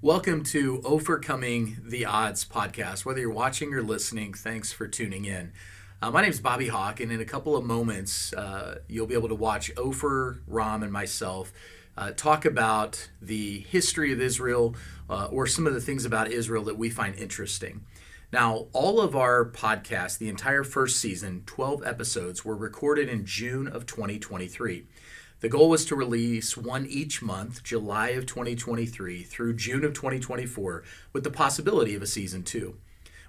Welcome to OPHERcoming the Odds podcast. Whether you're watching or listening, thanks for tuning in. My name is Bobby Hawk, and in a couple of moments, you'll be able to watch Opher Rom and myself talk about the history of Israel or some of the things about Israel that we find interesting. Now, all of our podcasts, the entire first season, 12 episodes, were recorded in June of 2023. The goal was to release one each month, July of 2023 through June of 2024, with the possibility of a season 2.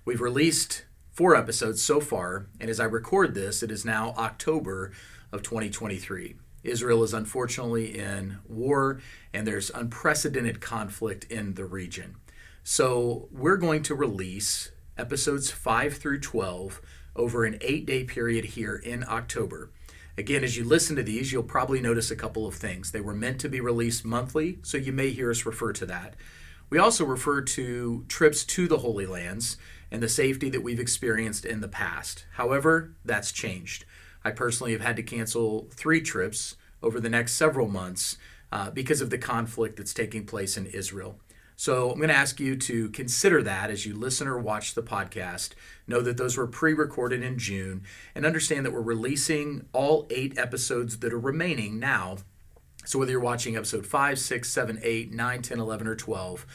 We've released 4 episodes so far, and as I record this, it is now October of 2023. Israel is unfortunately in war, and there's unprecedented conflict in the region. So we're going to release episodes 5 through 12 over an 8-day period here in October. Again, as you listen to these, you'll probably notice a couple of things. They were meant to be released monthly, so you may hear us refer to that. We also refer to trips to the Holy Lands and the safety that we've experienced in the past. However, that's changed. I personally have had to cancel 3 trips over the next several months because of the conflict that's taking place in Israel. So I'm going to ask you to consider that as you listen or watch the podcast. Know that those were pre-recorded in June, and understand that we're releasing all 8 episodes that are remaining now. So whether you're watching episode 5, 6, 7, 8, 9, 10, 11, or 12,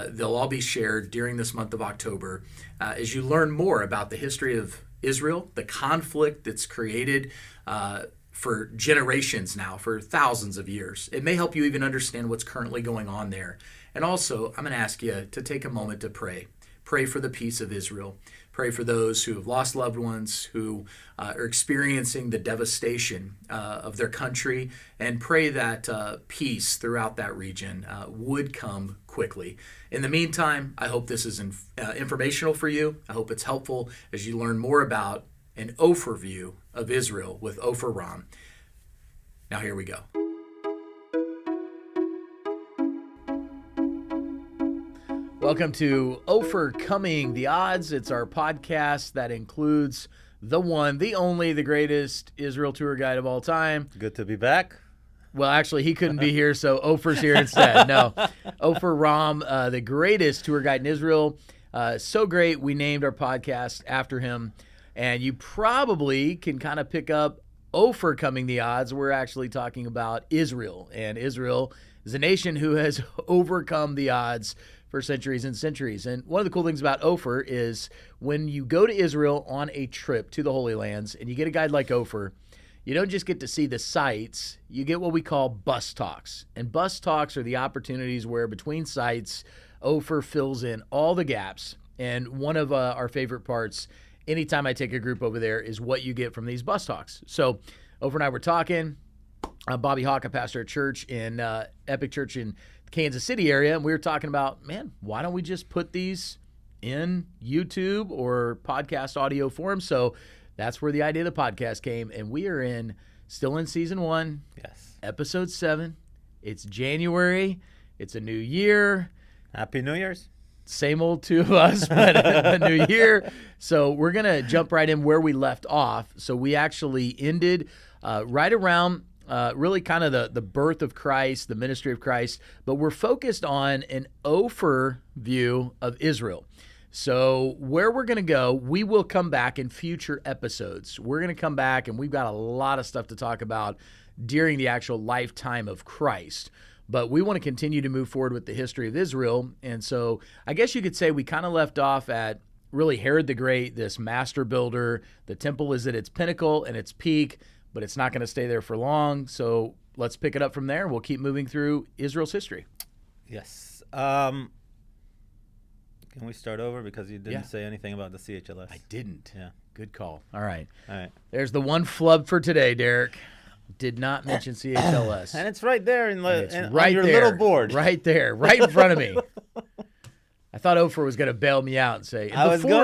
they'll all be shared during this month of October as you learn more about the history of Israel, the conflict that's created for generations now, for thousands of years. It may help you even understand what's currently going on there. And also, I'm going to ask you to take a moment to pray. Pray for the peace of Israel. Pray for those who have lost loved ones, who are experiencing the devastation of their country, and pray that peace throughout that region would come quickly. In the meantime, I hope this is informational for you. I hope it's helpful as you learn more about an overview of Israel with Opher Rom. Now here we go. Welcome to OPHERcoming the Odds. It's our podcast that includes the one, the only, the greatest Israel tour guide of all time. Good to be back. Well, actually, he couldn't be here, so Opher's here instead. No, Opher Rom, the greatest tour guide in Israel. So great, we named our podcast after him. And you probably can kind of pick up OPHERcoming the Odds. We're actually talking about Israel. And Israel is a nation who has overcome the odds for centuries and centuries. And one of the cool things about Opher is when you go to Israel on a trip to the Holy Lands and you get a guide like Opher, you don't just get to see the sights, you get what we call bus talks. And bus talks are the opportunities where between sites, Opher fills in all the gaps. And one of our favorite parts, anytime I take a group over there, is what you get from these bus talks. So Opher and I were talking. Bobby Hawk, a pastor at church in Epic Church in Kansas City area, and we were talking about, man, why don't we just put these in YouTube or podcast audio form? So that's where the idea of the podcast came, and we are still in season 1, Yes. episode 7. It's January. It's a new year. Happy New Year's. Same old two of us, but a new year. So we're going to jump right in where we left off. So we actually ended right around really kind of the birth of Christ, the ministry of Christ, but we're focused on an Opher view of Israel. So where we're going to go, we will come back in future episodes. We're going to come back, and we've got a lot of stuff to talk about during the actual lifetime of Christ. But we want to continue to move forward with the history of Israel. And so I guess you could say we kind of left off at really Herod the Great, this master builder. The temple is at its pinnacle and its peak, but it's not going to stay there for long. So let's pick it up from there. We'll keep moving through Israel's history. Yes. Can we start over? Because you didn't Yeah. say anything about the CHLS. I didn't. Yeah. Good call. All right. All right. There's the one flub for today, Derek. Did not mention CHLS. And it's right there Right on your there, little board. Right there, right in front of me. I thought Opher was going to bail me out and say, I thought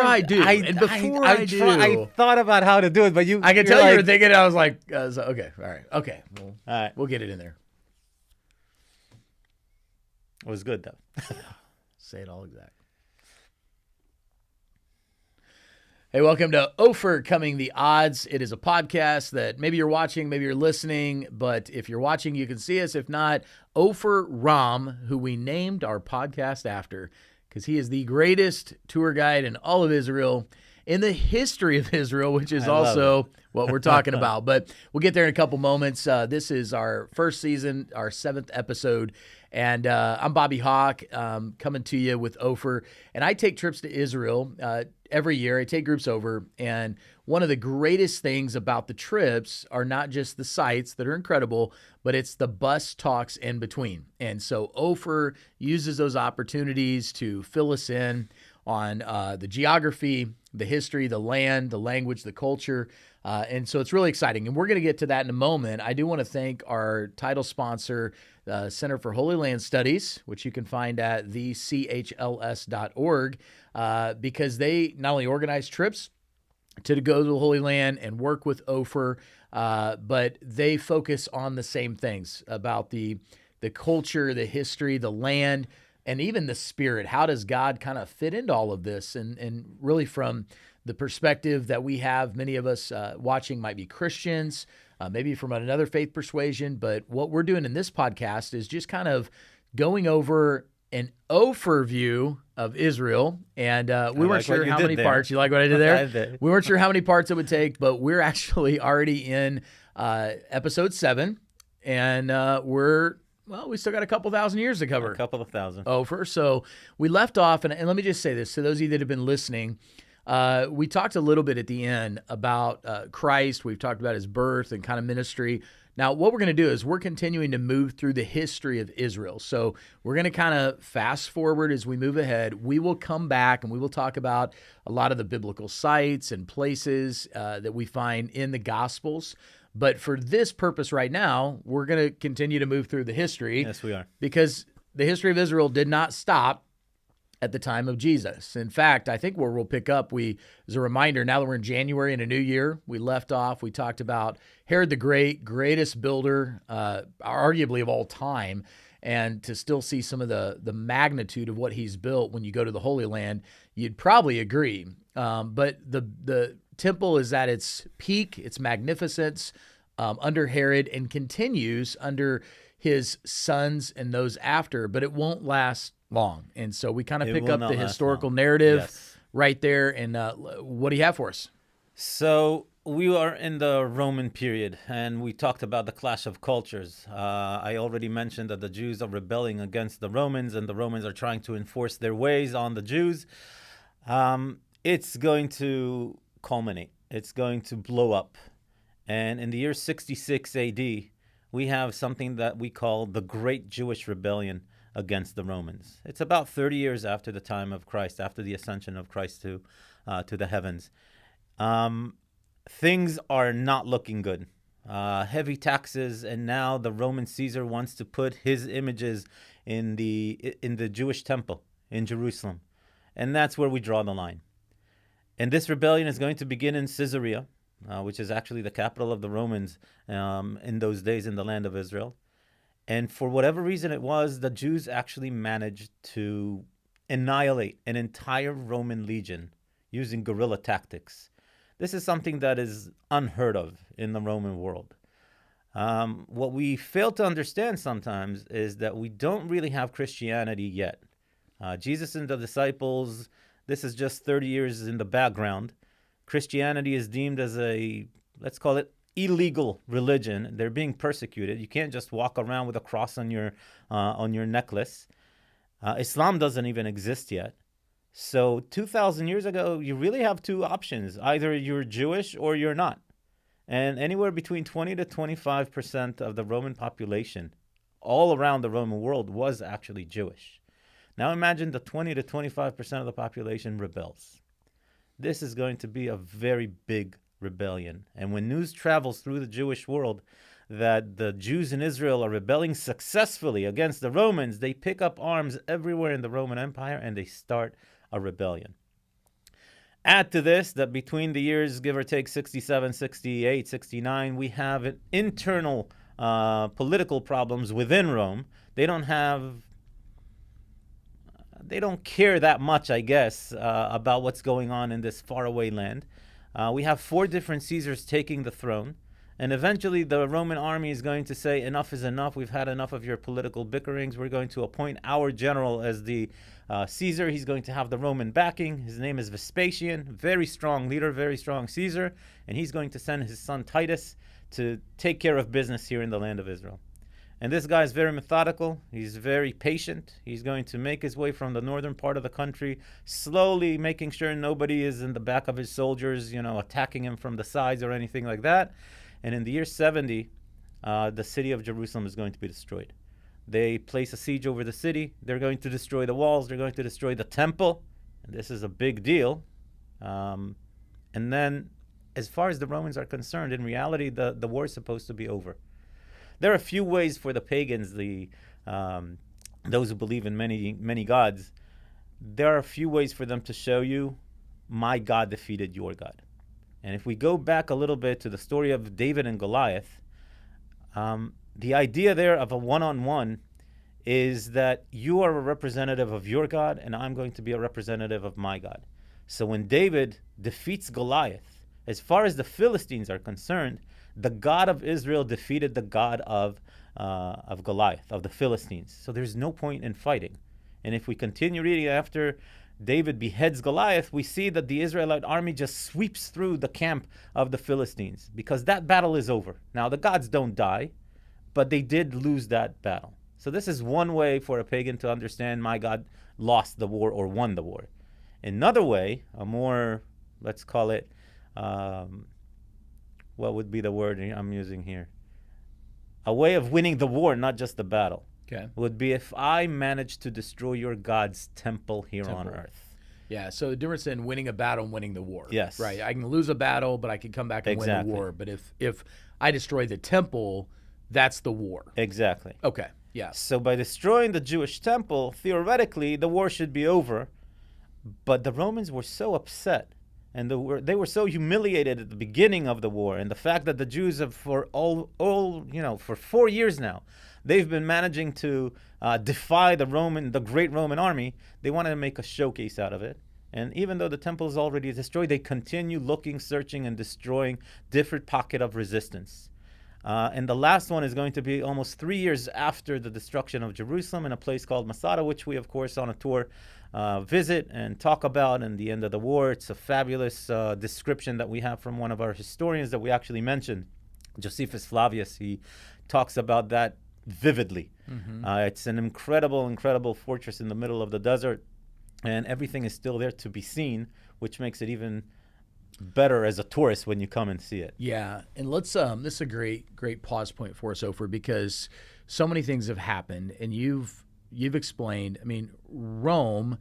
about how to do it, but I can tell you were thinking, I was like, okay, all right, okay. All right. We'll get it in there. It was good, though. Say it all exact. Hey, welcome to OPHERcoming the Odds. It is a podcast that maybe you're watching, maybe you're listening, but if you're watching, you can see us. If not, Opher Rom, who we named our podcast after, because he is the greatest tour guide in all of Israel, in the history of Israel, which is also what we're talking about. But we'll get there in a couple moments. This is our first season, our 7th episode. And I'm Bobby Hawk, coming to you with Opher. And I take trips to Israel every year. I take groups over. And one of the greatest things about the trips are not just the sights that are incredible, but it's the bus talks in between. And so Opher uses those opportunities to fill us in on the geography, the history, the land, the language, the culture. And so it's really exciting. And we're going to get to that in a moment. I do want to thank our title sponsor, Center for Holy Land Studies, which you can find at thechls.org, because they not only organize trips to go to the Holy Land and work with Opher, but they focus on the same things about the culture, the history, the land, and even the spirit. How does God kind of fit into all of this? And really from the perspective that we have, many of us watching might be Christians, maybe from another faith persuasion. But what we're doing in this podcast is just kind of going over an overview of Israel. And we weren't sure how many parts. You like what I did there? I did. We weren't sure how many parts it would take, but we're actually already in episode 7. And we still got a couple thousand years to cover. A couple of thousand. Opher. So we left off, and let me just say this to those of you that have been listening. We talked a little bit at the end about Christ. We've talked about his birth and kind of ministry. Now, what we're going to do is we're continuing to move through the history of Israel. So we're going to kind of fast forward as we move ahead. We will come back and we will talk about a lot of the biblical sites and places that we find in the Gospels. But for this purpose right now, we're going to continue to move through the history. Yes, we are. Because the history of Israel did not stop at the time of Jesus. In fact, I think where we'll pick up, as a reminder, now that we're in January in a new year, we left off, we talked about Herod the Great, greatest builder, arguably of all time, and to still see some of the magnitude of what he's built when you go to the Holy Land, you'd probably agree. But the temple is at its peak, its magnificence under Herod, and continues under his sons and those after, but it won't last long. And so we kind of pick up the historical narrative right there. And what do you have for us? So we are in the Roman period, and we talked about the clash of cultures. I already mentioned that the Jews are rebelling against the Romans, and the Romans are trying to enforce their ways on the Jews. It's going to culminate. It's going to blow up. And in the year 66 AD, we have something that we call the Great Jewish Rebellion against the Romans. It's about 30 years after the time of Christ, after the ascension of Christ to the heavens. Things are not looking good. Heavy taxes, and now the Roman Caesar wants to put his images in the Jewish temple in Jerusalem. And that's where we draw the line. And this rebellion is going to begin in Caesarea, which is actually the capital of the Romans in those days in the land of Israel. And for whatever reason it was, the Jews actually managed to annihilate an entire Roman legion using guerrilla tactics. This is something that is unheard of in the Roman world. What we fail to understand sometimes is that we don't really have Christianity yet. Jesus and the disciples, this is just 30 years in the background. Christianity is deemed as a, let's call it, illegal religion. They're being persecuted. You can't just walk around with a cross on your necklace. Islam doesn't even exist yet. So 2,000 years ago, you really have two options. Either you're Jewish or you're not. And anywhere between 20 to 25% of the Roman population all around the Roman world was actually Jewish. Now imagine the 20 to 25% of the population rebels. This is going to be a very big rebellion. And when news travels through the Jewish world that the Jews in Israel are rebelling successfully against the Romans, they pick up arms everywhere in the Roman Empire and they start a rebellion. Add to this that between the years, give or take 67, 68, 69, we have internal political problems within Rome. They don't have they don't care that much, I guess, about what's going on in this faraway land. We have 4 different Caesars taking the throne. And eventually the Roman army is going to say, enough is enough. We've had enough of your political bickerings. We're going to appoint our general as the Caesar. He's going to have the Roman backing. His name is Vespasian. Very strong leader, very strong Caesar. And he's going to send his son Titus to take care of business here in the land of Israel. And this guy is very methodical. He's very patient. He's going to make his way from the northern part of the country, slowly making sure nobody is in the back of his soldiers, attacking him from the sides or anything like that. And in the year 70, the city of Jerusalem is going to be destroyed. They place a siege over the city. They're going to destroy the walls. They're going to destroy the temple. And this is a big deal. And then, as far as the Romans are concerned, in reality, the war is supposed to be over. There are a few ways for the pagans, those who believe in many gods, there are a few ways for them to show you, my God defeated your God. And if we go back a little bit to the story of David and Goliath, the idea there of a one-on-one is that you are a representative of your God and I'm going to be a representative of my God. So when David defeats Goliath, as far as the Philistines are concerned, the God of Israel defeated the God of Goliath, of the Philistines. So there's no point in fighting. And if we continue reading after David beheads Goliath, we see that the Israelite army just sweeps through the camp of the Philistines because that battle is over. Now, the gods don't die, but they did lose that battle. So this is one way for a pagan to understand my God lost the war or won the war. Another way, a more, let's call it, what would be the word I'm using here? A way of winning the war, not just the battle. Okay. Would be if I managed to destroy your God's temple here on earth. Yeah, so the difference in winning a battle and winning the war. Yes. Right. I can lose a battle, but I can come back and win the war. But if I destroy the temple, that's the war. Exactly. Okay. Yeah. So by destroying the Jewish temple, theoretically, the war should be over. But the Romans were so upset and they were so humiliated at the beginning of the war, and the fact that the Jews have for 4 years now, they've been managing to defy the great Roman army. They wanted to make a showcase out of it. And even though the temple is already destroyed, they continue looking, searching, and destroying different pocket of resistance. And the last one is going to be almost 3 years after the destruction of Jerusalem in a place called Masada, which we, of course, on a tour visit and talk about in the end of the war. It's a fabulous description that we have from one of our historians that we actually mentioned, Josephus Flavius. He talks about that vividly. Mm-hmm. It's an incredible fortress in the middle of the desert, and everything is still there to be seen, which makes it even better as a tourist when you come and see it. Yeah, and let's this is a great pause point for us, Opher, because so many things have happened, and you've explained. I mean, Rome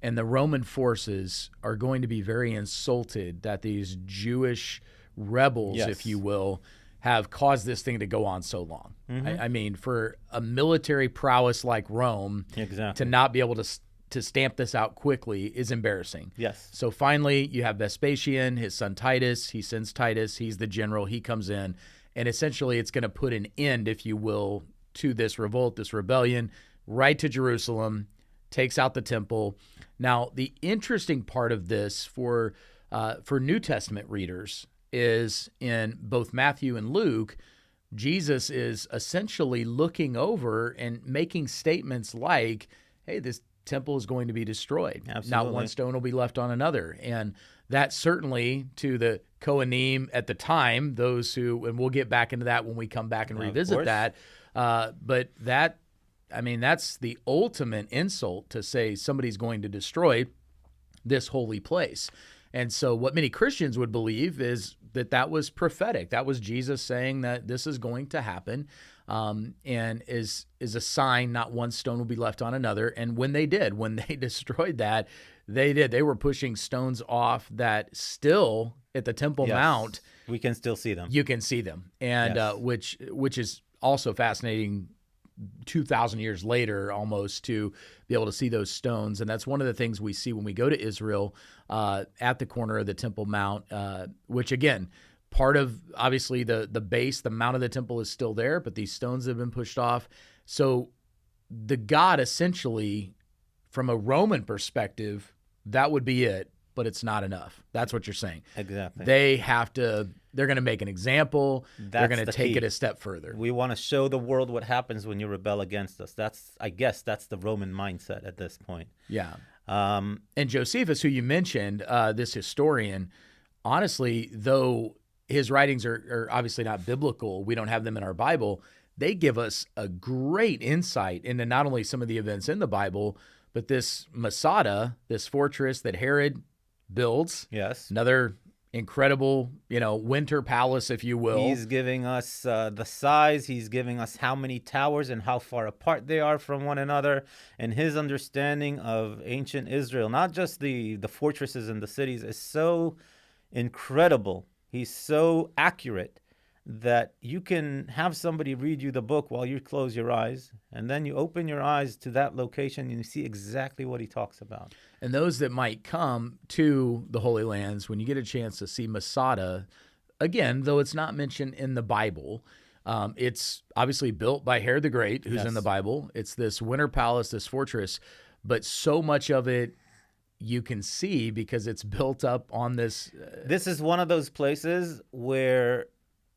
and the Roman forces are going to be very insulted that these Jewish rebels, yes, if you will, have caused this thing to go on so long. Mm-hmm. I mean, for a military prowess like Rome, exactly, to not be able to stamp this out quickly is embarrassing. Yes. So finally, you have Vespasian, his son Titus. He sends Titus. He's the general. He comes in, and essentially it's going to put an end, if you will, to this revolt, this rebellion, right to Jerusalem, takes out the temple. Now, the interesting part of this for New Testament readers is in both Matthew and Luke, Jesus is essentially looking over and making statements like, hey, this temple is going to be destroyed. Absolutely. Not one stone will be left on another. And that certainly to the Kohanim at the time, those who, and we'll get back into that when we come back and revisit that. But that, I mean, that's the ultimate insult to say somebody's going to destroy this holy place. And so what many Christians would believe is that was prophetic. That was Jesus saying that this is going to happen, and is a sign not one stone will be left on another. And when they destroyed that, they did. They were pushing stones off that still at the Temple Mount. We can still see them. You can see them. And which is also fascinating 2,000 years later almost to be able to see those stones. And that's one of the things we see when we go to Israel at the corner of the Temple Mount, which again, part of obviously the base, the mount of the temple is still there, but these stones have been pushed off. So the God essentially from a Roman perspective, that would be it, but it's not enough. That's what you're saying. Exactly. They're going to make an example. They're going to take key. it a step further. We want to show the world what happens when you rebel against us. I guess that's the Roman mindset at this point. Yeah. And Josephus, who you mentioned, this historian, honestly, though his writings are obviously not biblical, we don't have them in our Bible, they give us a great insight into not only some of the events in the Bible, but this Masada, this fortress that Herod builds. Yes. Another incredible, winter palace, if you will. He's giving us the size. He's giving us how many towers and how far apart they are from one another. And his understanding of ancient Israel, not just the fortresses and the cities, is so incredible. He's so accurate that you can have somebody read you the book while you close your eyes, and then you open your eyes to that location and you see exactly what he talks about. And those that might come to the Holy Lands, when you get a chance to see Masada, again, though it's not mentioned in the Bible, it's obviously built by Herod the Great, who's in the Bible. It's this winter palace, this fortress, but so much of it you can see because it's built up on this. This is one of those places where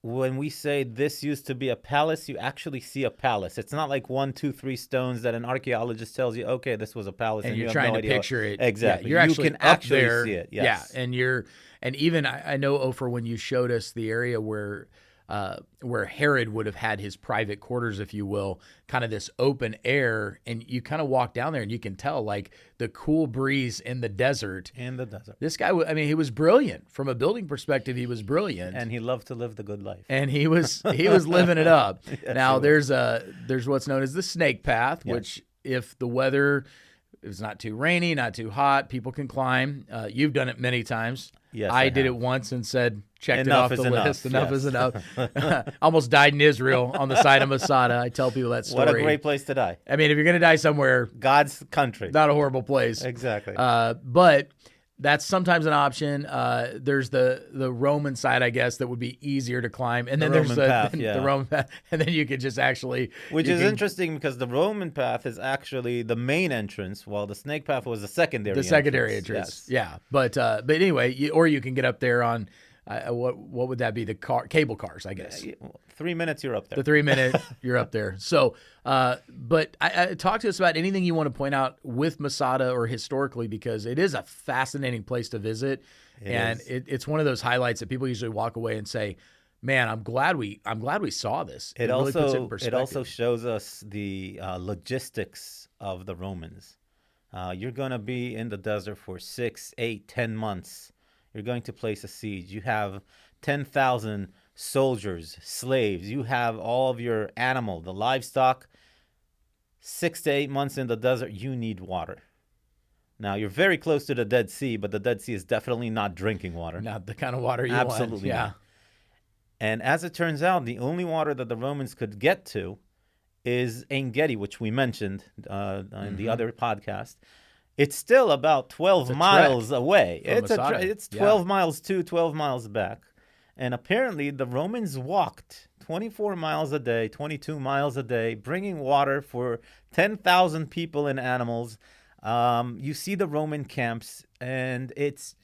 when we say this used to be a palace, you actually see a palace. It's not like 1, 2, 3 stones that an archaeologist tells you, okay, this was a palace, and you you're have trying no to idea. picture it. Exactly. Yeah, you can actually see it. Yes. Yeah, and even I know, Opher, when you showed us the area where Herod would have had his private quarters, if you will, kind of this open air, and you kind of walk down there and you can tell like the cool breeze in the desert. This guy, he was brilliant from a building perspective. He was brilliant, and he loved to live the good life. And he was living it up. Yes, now there's what's known as the snake path, which if the weather is not too rainy, not too hot, people can climb. You've done it many times. Yes, I did it once and said, checked enough it off the list. Enough is enough. Almost died in Israel on the side of Masada. I tell people that story. What a great place to die. If you're going to die somewhere, God's country. Not a horrible place. Exactly. But that's sometimes an option. There's the Roman side, I guess, that would be easier to climb. And then there's the Roman path. And then you could just actually... Which is interesting because the Roman path is actually the main entrance, while the snake path was the secondary entrance. The secondary entrance, yes. Yeah. But anyway, or you can get up there on... what would that be? The cable cars, I guess. 3 minutes, you're up there. The 3 minute, you're up there. So, but I talk to us about anything you want to point out with Masada or historically, because it is a fascinating place to visit, it's one of those highlights that people usually walk away and say, "Man, I'm glad we saw this." It really puts it in it perspective. also shows us the logistics of the Romans. You're going to be in the desert for 6, 8, 10 months. You're going to place a siege. You have 10,000 soldiers, slaves. You have all of your animal, the livestock. 6 to 8 months in the desert, you need water. Now, you're very close to the Dead Sea, but the Dead Sea is definitely not drinking water. Not the kind of water you Absolutely want. Yeah. not. And as it turns out, the only water that the Romans could get to is Ein Gedi, which we mentioned in the other podcast. It's still about 12 miles away. It's 12 miles to 12 miles back. And apparently the Romans walked 24 miles a day, 22 miles a day, bringing water for 10,000 people and animals. You see the Roman camps, and it's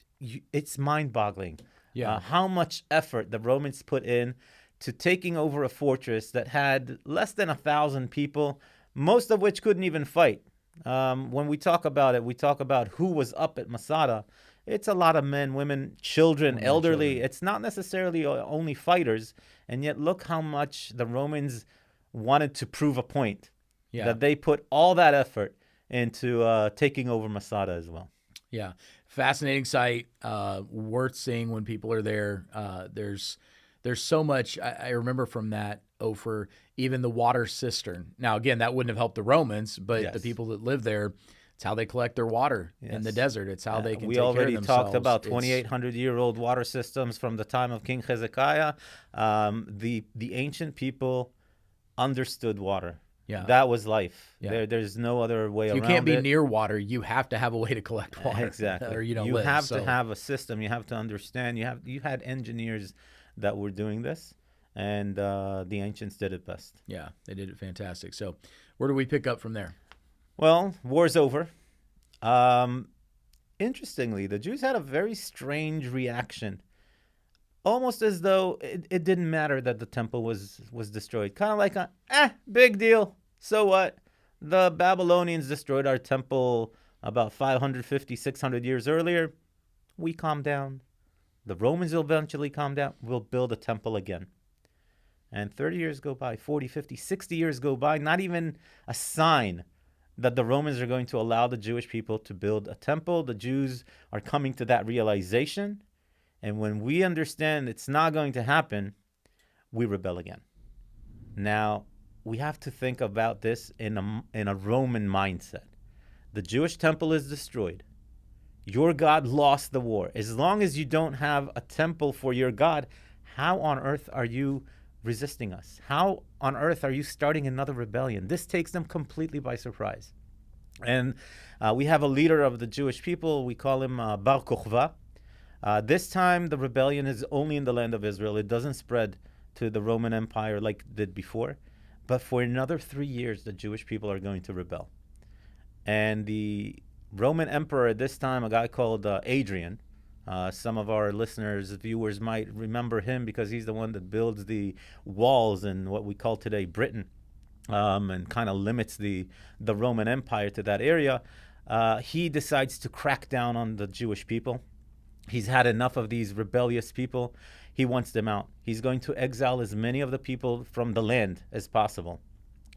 mind-boggling how much effort the Romans put in to taking over a fortress that had less than 1,000 people, most of which couldn't even fight. When we talk about it, we talk about who was up at Masada. It's a lot of men, women, children, elderly. It's not necessarily only fighters. And yet look how much the Romans wanted to prove a point. That they put all that effort into taking over Masada as well. Yeah. Fascinating sight. Worth seeing when people are there. There's so much. I remember from that, Opher, even the water cistern. Now, again, that wouldn't have helped the Romans, but the people that live there, it's how they collect their water in the desert. It's how they can take care of themselves. We already talked about 2,800-year-old water systems from the time of King Hezekiah. The ancient people understood water. Yeah. That was life. Yeah. There's no other way around it. You can't be near water. You have to have a way to collect water. Exactly. Or you don't live. You have to have a system. You have to understand. You had engineers that were doing this, and the ancients did it best. Yeah, they did it fantastic. So where do we pick up from there? Well, war's over. Interestingly, the Jews had a very strange reaction, almost as though it didn't matter that the temple was destroyed. Kind of like big deal. So what? The Babylonians destroyed our temple about 550, 600 years earlier. We calm down. The Romans will eventually calm down. We'll build a temple again. And 30 years go by, 40, 50, 60 years go by, not even a sign that the Romans are going to allow the Jewish people to build a temple. The Jews are coming to that realization. And when we understand it's not going to happen, we rebel again. Now, we have to think about this in a Roman mindset. The Jewish temple is destroyed. Your God lost the war. As long as you don't have a temple for your God, how on earth are you resisting us? How on earth are you starting another rebellion? This takes them completely by surprise. And we have a leader of the Jewish people. We call him Bar Kokhba. This time, the rebellion is only in the land of Israel. It doesn't spread to the Roman Empire like it did before. But for another 3 years, the Jewish people are going to rebel. And the Roman emperor at this time, a guy called Adrian, some of our listeners, viewers might remember him because he's the one that builds the walls in what we call today Britain, and kind of limits the Roman Empire to that area. He decides to crack down on the Jewish people. He's had enough of these rebellious people. He wants them out. He's going to exile as many of the people from the land as possible.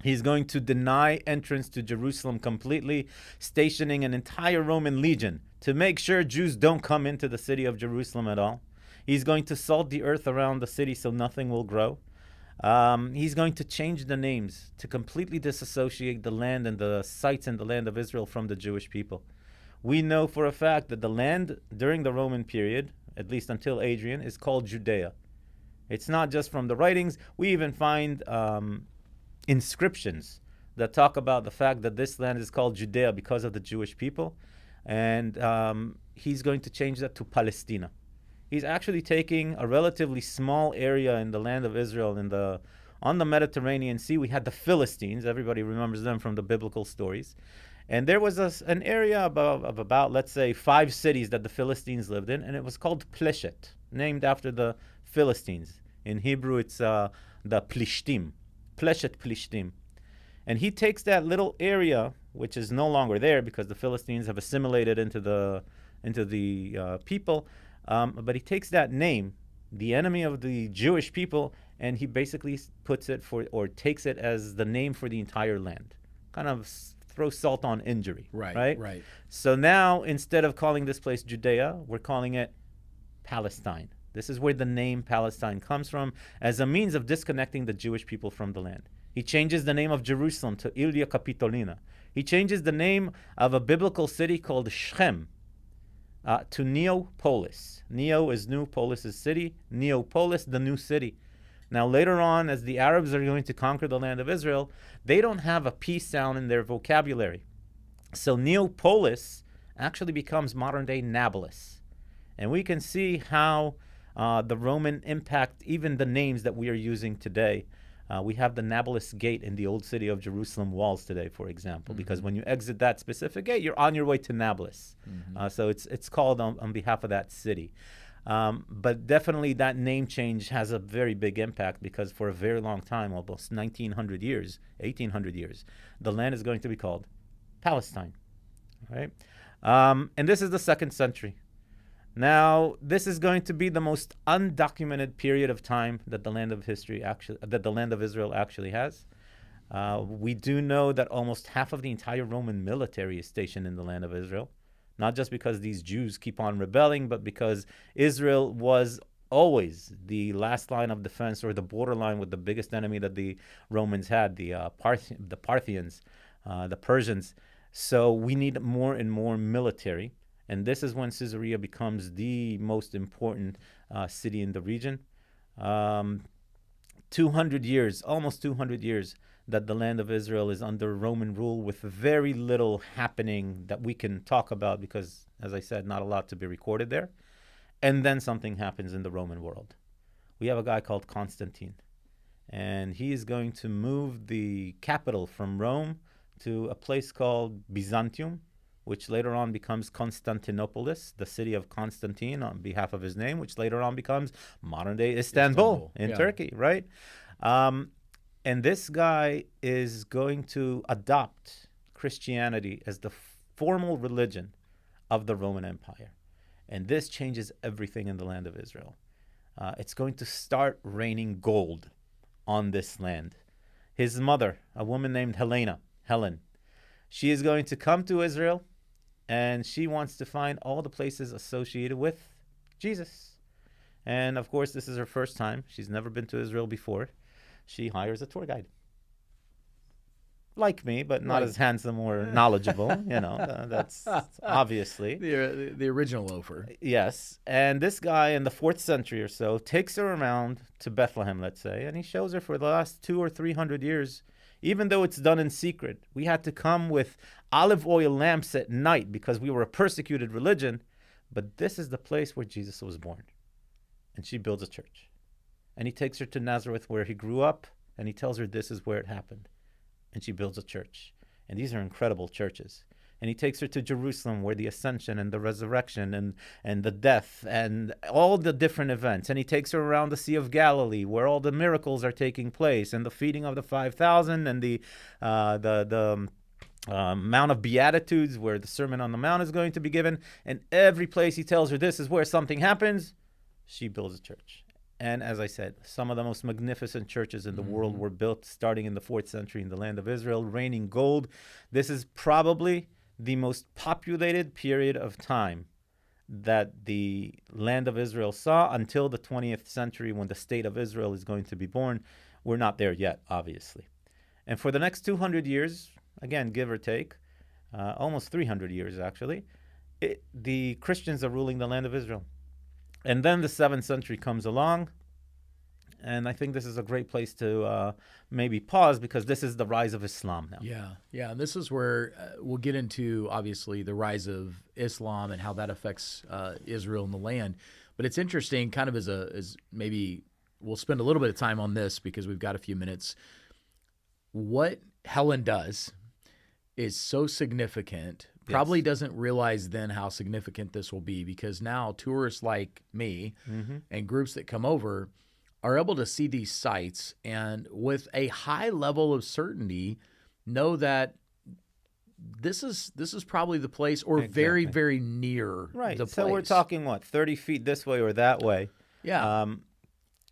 He's going to deny entrance to Jerusalem completely, stationing an entire Roman legion to make sure Jews don't come into the city of Jerusalem at all. He's going to salt the earth around the city so nothing will grow. He's going to change the names to completely disassociate the land and the sites in the land of Israel from the Jewish people. We know for a fact that the land during the Roman period, at least until Adrian, is called Judea. It's not just from the writings. We even find inscriptions that talk about the fact that this land is called Judea because of the Jewish people. And he's going to change that to Palestina. He's actually taking a relatively small area in the land of Israel on the Mediterranean Sea. We had the Philistines. Everybody remembers them from the biblical stories. And there was an area of about, let's say, 5 cities that the Philistines lived in, and it was called Pleshet, named after the Philistines. In Hebrew, it's the Plishtim, Pleshet Plishtim. And he takes that little area, which is no longer there because the Philistines have assimilated into the people, but he takes that name, the enemy of the Jewish people, and he basically puts it takes it as the name for the entire land. Kind of throw salt on injury. Right. So now, instead of calling this place Judea, we're calling it Palestine. This is where the name Palestine comes from, as a means of disconnecting the Jewish people from the land. He changes the name of Jerusalem to Ilia Capitolina. He changes the name of a biblical city called Shechem to Neopolis. Neo is new, Polis is city. Neopolis, the new city. Now, later on, as the Arabs are going to conquer the land of Israel, they don't have a P sound in their vocabulary. So Neopolis actually becomes modern-day Nablus. And we can see how the Roman impact even the names that we are using today. We have the Nablus gate in the old city of Jerusalem walls today, for example, because when you exit that specific gate, you're on your way to Nablus. So it's called on behalf of that city. But definitely that name change has a very big impact because for a very long time, almost 1,800 years, the land is going to be called Palestine. Right? And this is the 2nd century. Now, this is going to be the most undocumented period of time that the land of Israel actually has. We do know that almost half of the entire Roman military is stationed in the land of Israel. Not just because these Jews keep on rebelling, but because Israel was always the last line of defense or the borderline with the biggest enemy that the Romans had, the Parthians, the Persians. So we need more and more military. And this is when Caesarea becomes the most important city in the region. 200 years, almost 200 years, that the land of Israel is under Roman rule with very little happening that we can talk about because, as I said, not a lot to be recorded there. And then something happens in the Roman world. We have a guy called Constantine, and he is going to move the capital from Rome to a place called Byzantium, which later on becomes Constantinopolis, the city of Constantine on behalf of his name, which later on becomes modern-day Istanbul in Turkey, right? And this guy is going to adopt Christianity as the formal religion of the Roman Empire. And this changes everything in the land of Israel. It's going to start raining gold on this land. His mother, a woman named Helen, she is going to come to Israel, and she wants to find all the places associated with Jesus. And of course, this is her first time. She's never been to Israel before. She hires a tour guide. Like me, but not as handsome or knowledgeable. That's obviously. The original Opher. Yes. And this guy in the 4th century or so takes her around to Bethlehem, let's say, and he shows her for the last 200 or 300 years, even though it's done in secret. We had to come with olive oil lamps at night because we were a persecuted religion. But this is the place where Jesus was born. And she builds a church. And he takes her to Nazareth where he grew up, and he tells her this is where it happened. And she builds a church. And these are incredible churches. And he takes her to Jerusalem where the ascension and the resurrection and the death and all the different events. And he takes her around the Sea of Galilee where all the miracles are taking place and the feeding of the 5,000 and the Mount of Beatitudes where the Sermon on the Mount is going to be given. And every place he tells her this is where something happens, she builds a church. And as I said, some of the most magnificent churches in the world were built starting in the 4th century in the land of Israel, raining gold. This is probably the most populated period of time that the land of Israel saw until the 20th century when the state of Israel is going to be born. We're not there yet, obviously. And for the next 200 years, again, give or take, almost 300 years actually, the Christians are ruling the land of Israel. And then the 7th century comes along, and I think this is a great place to maybe pause because this is the rise of Islam now. Yeah, and this is where we'll get into, obviously, the rise of Islam and how that affects Israel and the land. But it's interesting, kind of as maybe we'll spend a little bit of time on this because we've got a few minutes. What Helen does is so significant. Probably doesn't realize then how significant this will be because now tourists like me and groups that come over are able to see these sites and with a high level of certainty know that this is probably the place or very, very near the place. So we're talking, 30 feet this way or that way. Yeah.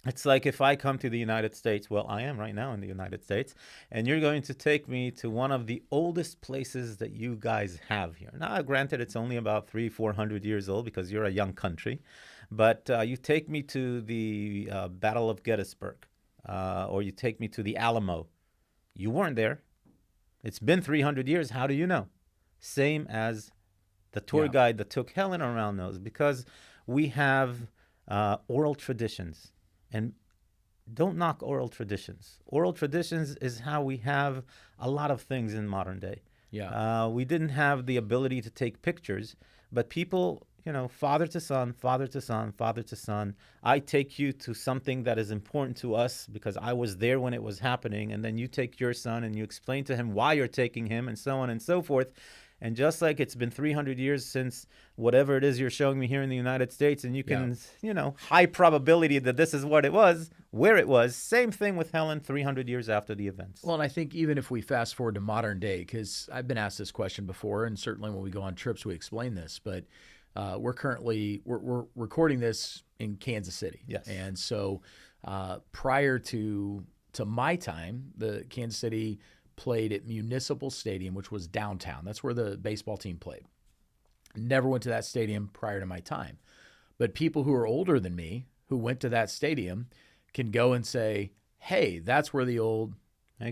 It's like if I come to the United States, well, I am right now in the United States, and you're going to take me to one of the oldest places that you guys have here. Now, granted, it's only about 300-400 years old because you're a young country, but you take me to the Battle of Gettysburg, or you take me to the Alamo. You weren't there. It's been 300 years. How do you know? Same as the tour guide that took Helen around knows, because we have oral traditions. And don't knock oral traditions. Oral traditions is how we have a lot of things in modern day. Yeah. We didn't have the ability to take pictures, but people, father to son, father to son, father to son. I take you to something that is important to us because I was there when it was happening, and then you take your son and you explain to him why you're taking him, and so on and so forth. And just like it's been 300 years since whatever it is you're showing me here in the United States, and you can, high probability that this is what it was, where it was, same thing with Helen 300 years after the events. Well, and I think even if we fast forward to modern day, because I've been asked this question before, and certainly when we go on trips, we explain this, but we're recording this in Kansas City. Yes. And so prior to my time, the Kansas City played at Municipal Stadium, which was downtown. That's where the baseball team played. Never went to that stadium prior to my time. But people who are older than me who went to that stadium can go and say, hey, that's where the old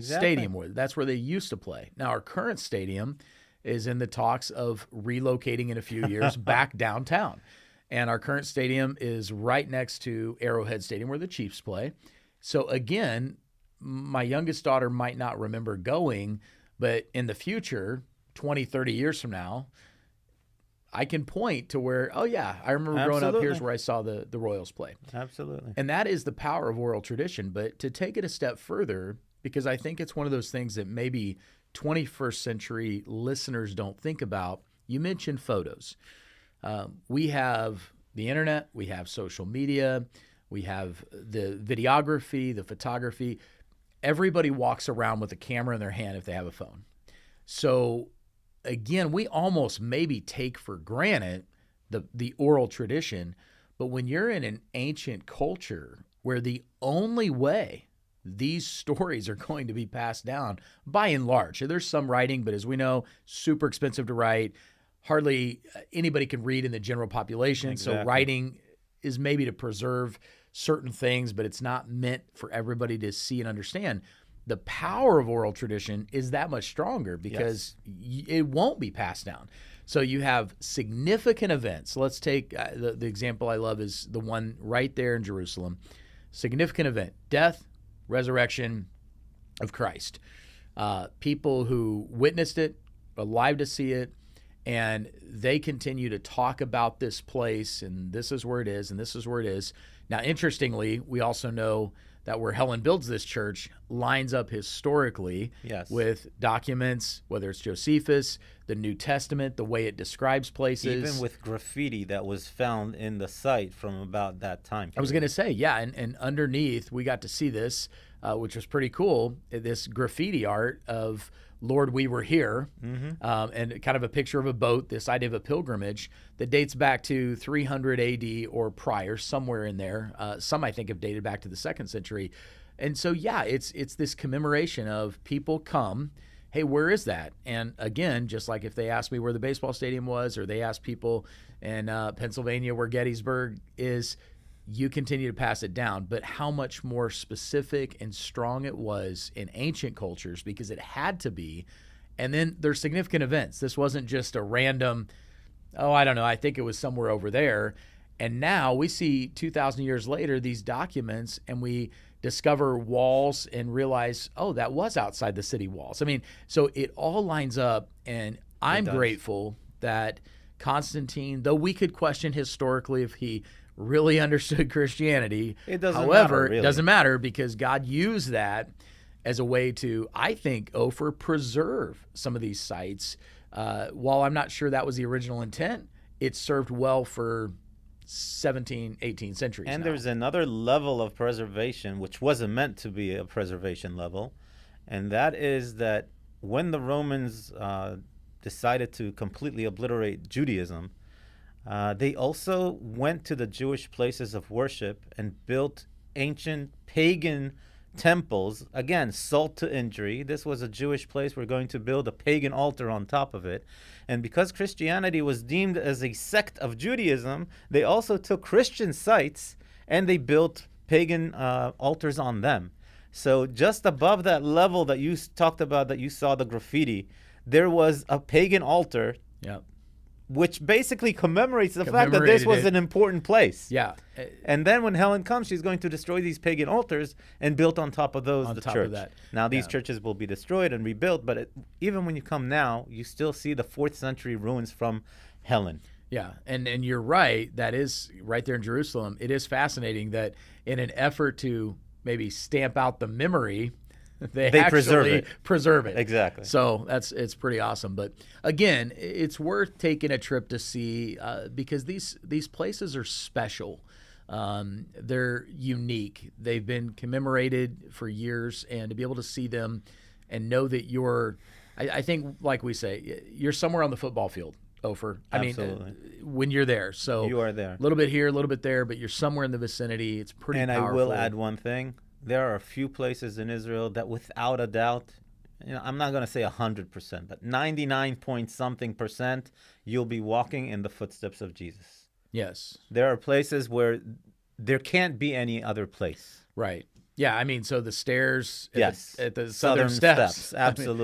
stadium was. That's where they used to play. Now, our current stadium is in the talks of relocating in a few years back downtown. And our current stadium is right next to Arrowhead Stadium where the Chiefs play. So again, my youngest daughter might not remember going, but in the future, 20, 30 years from now, I can point to where, oh yeah, I remember growing up, here's where I saw the Royals play. Absolutely. And that is the power of oral tradition. But to take it a step further, because I think it's one of those things that maybe 21st century listeners don't think about, You mentioned photos. We have the internet, we have social media, we have the videography, the photography. Everybody walks around with a camera in their hand if they have a phone. So again, we almost maybe take for granted the oral tradition, but when you're in an ancient culture where the only way these stories are going to be passed down, by and large, there's some writing, but as we know, super expensive to write. Hardly anybody can read in the general population. Exactly. So writing is maybe to preserve certain things, but it's not meant for everybody to see and understand. The power of oral tradition is that much stronger because it won't be passed down. So you have significant events. Let's take the example I love is the one right there in Jerusalem. Significant event, death, resurrection of Christ. People who witnessed it, alive to see it, and they continue to talk about this place, and this is where it is, and this is where it is. Now, interestingly, we also know that where Helen builds this church lines up historically with documents, whether it's Josephus, the New Testament, the way it describes places. Even with graffiti that was found in the site from about that time period. I was going to say, yeah, and underneath, we got to see this, which was pretty cool, this graffiti art of Lord, we were here, and kind of a picture of a boat, this idea of a pilgrimage that dates back to 300 AD or prior, somewhere in there. Some I think have dated back to the 2nd century. And so, yeah, it's this commemoration of people come, hey, where is that? And again, just like if they asked me where the baseball stadium was, or they asked people in Pennsylvania where Gettysburg is, you continue to pass it down. But how much more specific and strong it was in ancient cultures, because it had to be. And then there's significant events. This wasn't just a random, I don't know, I think it was somewhere over there. And now we see 2,000 years later these documents, and we discover walls and realize, that was outside the city walls. I mean, so it all lines up, and I'm grateful that Constantine, though we could question historically if he really understood Christianity. It doesn't However, matter, really. It doesn't matter because God used that as a way to, I think, Opher, preserve some of these sites. While I'm not sure that was the original intent, it served well for 17, 18 centuries. And now. There's another level of preservation, which wasn't meant to be a preservation level, and that is that when the Romans decided to completely obliterate Judaism, they also went to the Jewish places of worship and built ancient pagan temples. Again, salt to injury. This was a Jewish place. We're going to build a pagan altar on top of it. And because Christianity was deemed as a sect of Judaism, they also took Christian sites and they built pagan altars on them. So just above that level that you talked about, that you saw the graffiti, there was a pagan altar. Yep. Which basically commemorates the fact that this was an important place. Yeah. And then when Helen comes, she's going to destroy these pagan altars and build on top of those the church. Now these churches will be destroyed and rebuilt, but even when you come now, you still see the 4th century ruins from Helen. Yeah, and you're right. That is right there in Jerusalem. It is fascinating that in an effort to maybe stamp out the memory, they actually preserve it. Exactly. So it's pretty awesome. But again, it's worth taking a trip to see because these places are special. They're unique. They've been commemorated for years, and to be able to see them and know that I think, like we say, you're somewhere on the football field, Opher. Absolutely. When you're there. So you are there. A little bit here, a little bit there, but you're somewhere in the vicinity. It's pretty powerful. And I will add one thing. There are a few places in Israel that without a doubt, I'm not going to say 100%, but 99-point-something%, you'll be walking in the footsteps of Jesus. Yes. There are places where there can't be any other place. Right. Yeah, so the stairs at the southern steps. Absolutely.